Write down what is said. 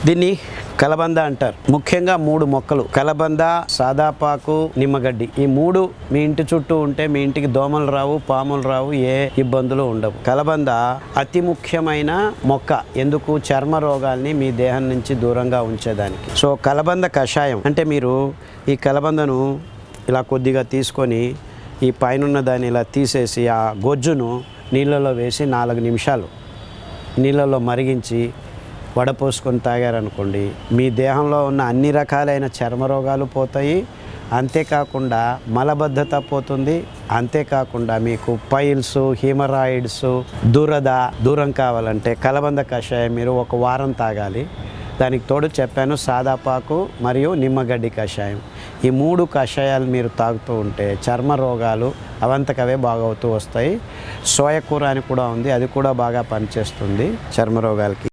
దీన్ని కలబంద అంటారు. ముఖ్యంగా 3 మొక్కలు కలబంద, సాదాపాకు, నిమ్మగడ్డి. ఈ 3 మీ ఇంటి చుట్టూ ఉంటే మీ ఇంటికి దోమలు రావు, పాములు రావు, ఏ ఇబ్బందులు ఉండవు. కలబంద అతి ముఖ్యమైన మొక్క. ఎందుకు? చర్మ రోగాల్ని మీ దేహం నుంచి దూరంగా ఉంచేదానికి. సో కలబంద కషాయం అంటే మీరు ఈ కలబందను ఇలా కొద్దిగా తీసుకొని ఈ పైనున్న దాన్ని ఇలా తీసేసి ఆ గొజ్జును నీళ్ళలో వేసి 4 నిమిషాలు నీళ్ళలో మరిగించి వడపోసుకొని తాగారనుకోండి, మీ దేహంలో ఉన్న అన్ని రకాలైన చర్మ రోగాలు పోతాయి. అంతేకాకుండా మలబద్ధత పోతుంది. అంతేకాకుండా మీకు పైల్స్, హీమరాయిడ్స్, దురద దూరం కావాలంటే కలబంద కషాయం మీరు 1 వారం తాగాలి. దానికి తోడు చెప్పాను సాదాపాకు మరియు నిమ్మగడ్డి కషాయం. ఈ 3 కషాయాలు మీరు తాగుతూ ఉంటే చర్మ రోగాలు అవంతకవే బాగవుతూ వస్తాయి. సోయకూర అని కూడా ఉంది, అది కూడా బాగా పనిచేస్తుంది చర్మ రోగాలకి.